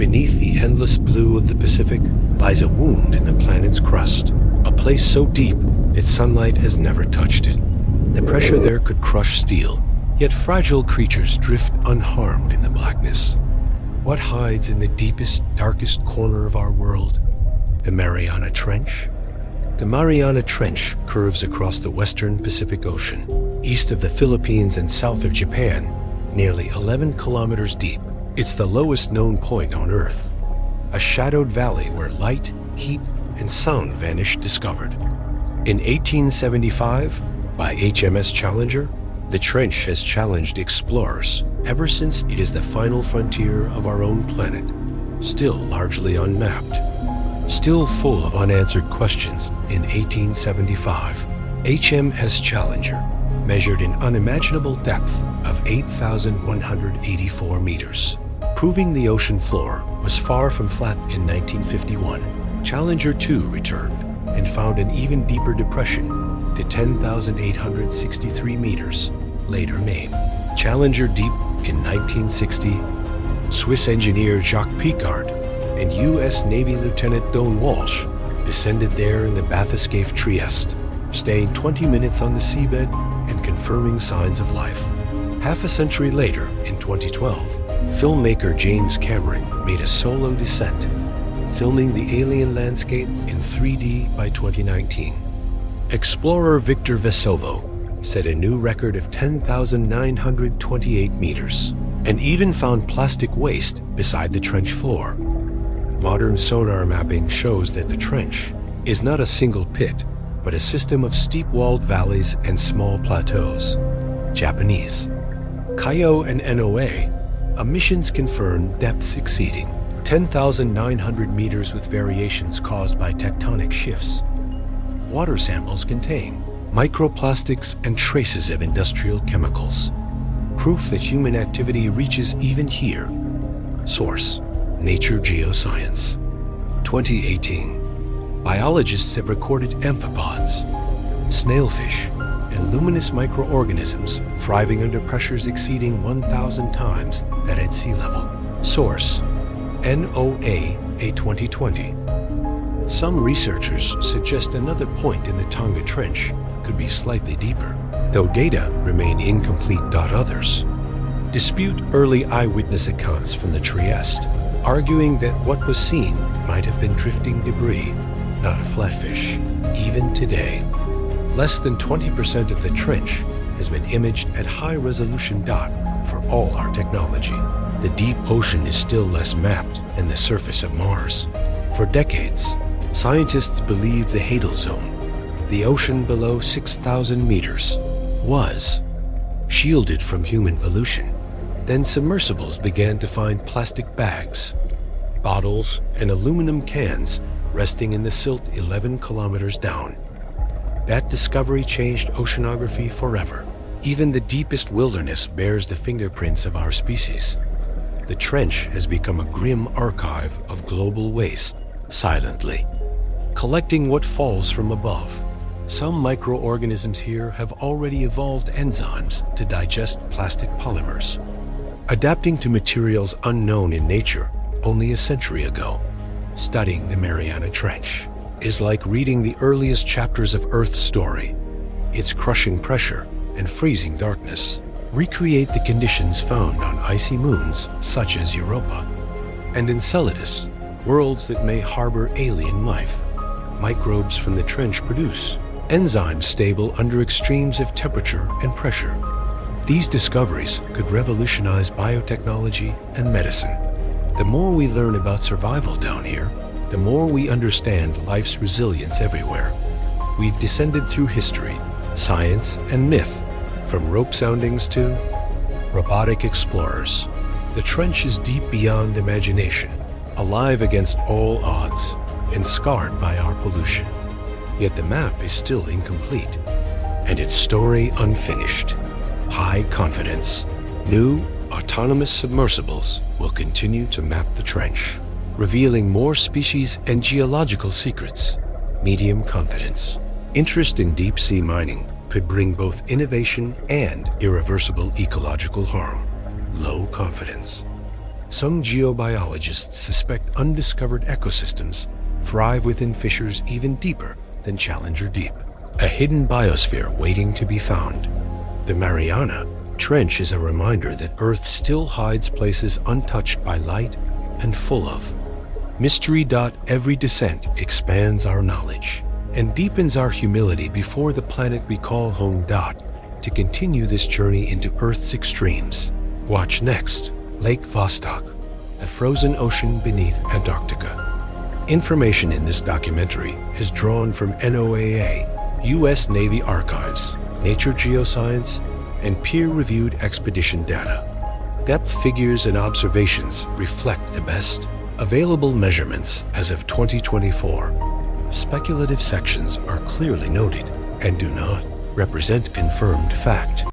Beneath the endless blue of the Pacific lies a wound in the planet's crust, a place so deep that sunlight has never touched it. The pressure there could crush steel, yet fragile creatures drift unharmed in the blackness. What hides in the deepest, darkest corner of our world? The Mariana Trench? The Mariana Trench curves across the western Pacific Ocean, east of the Philippines and south of Japan, nearly 11 kilometers deep. It's the lowest known point on Earth, a shadowed valley where light, heat, and sound vanished discovered. In 1875, by HMS Challenger, the trench has challenged explorers ever since it is the final frontier of our own planet, still largely unmapped, still full of unanswered questions. In 1875, HMS Challenger measured an unimaginable depth of 8,184 meters, proving the ocean floor was far from flat. In 1951, Challenger 2 returned and found an even deeper depression to 10,863 meters, later named Challenger Deep. In 1960, Swiss engineer Jacques Piccard and U.S. Navy Lieutenant Don Walsh descended there in the bathyscaphe Trieste, staying 20 minutes on the seabed and confirming signs of life. Half a century later, in 2012, filmmaker James Cameron made a solo descent, filming the alien landscape in 3D by 2019. Explorer Victor Vescovo set a new record of 10,928 meters, and even found plastic waste beside the trench floor. Modern sonar mapping shows that the trench is not a single pit, but a system of steep-walled valleys and small plateaus. Japanese. Kaio and NOA, emissions confirm depths exceeding 10,900 meters with variations caused by tectonic shifts. Water samples contain microplastics and traces of industrial chemicals, proof that human activity reaches even here. Source: Nature Geoscience. 2018. Biologists have recorded amphipods, snailfish, and luminous microorganisms thriving under pressures exceeding 1,000 times that at sea level. Source: NOAA 2020. Some researchers suggest another point in the Tonga Trench could be slightly deeper, though data remain incomplete. Others dispute early eyewitness accounts from the Trieste, arguing that what was seen might have been drifting debris, not a flatfish. Even today, less than 20% of the trench has been imaged at high-resolution for all our technology. The deep ocean is still less mapped than the surface of Mars. For decades, scientists believed the Hadal Zone, the ocean below 6,000 meters, was shielded from human pollution. Then submersibles began to find plastic bags, bottles, and aluminum cans resting in the silt 11 kilometers down. That discovery changed oceanography forever. Even the deepest wilderness bears the fingerprints of our species. The trench has become a grim archive of global waste, silently, collecting what falls from above. Some microorganisms here have already evolved enzymes to digest plastic polymers, adapting to materials unknown in nature only a century ago. Studying the Mariana Trench is like reading the earliest chapters of Earth's story. Its crushing pressure and freezing darkness recreate the conditions found on icy moons such as Europa, and Enceladus, worlds that may harbor alien life. Microbes from the trench produce enzymes stable under extremes of temperature and pressure. These discoveries could revolutionize biotechnology and medicine. The more we learn about survival down here, the more we understand life's resilience everywhere. We've descended through history, science, and myth, from rope soundings to robotic explorers. The trench is deep beyond imagination, alive against all odds, and scarred by our pollution. Yet the map is still incomplete, and its story unfinished. High confidence. New, autonomous submersibles will continue to map the trench, revealing more species and geological secrets. Medium confidence. Interest in deep-sea mining could bring both innovation and irreversible ecological harm. Low confidence. Some geobiologists suspect undiscovered ecosystems thrive within fissures even deeper than Challenger Deep, a hidden biosphere waiting to be found. The Mariana Trench is a reminder that Earth still hides places untouched by light and full of mystery. Every descent expands our knowledge and deepens our humility before the planet we call home. To continue this journey into Earth's extremes, watch next Lake Vostok, a frozen ocean beneath Antarctica. Information in this documentary is drawn from NOAA, U.S. Navy Archives, Nature Geoscience, and peer-reviewed expedition data. Depth figures and observations reflect the best available measurements as of 2024. Speculative sections are clearly noted and do not represent confirmed fact.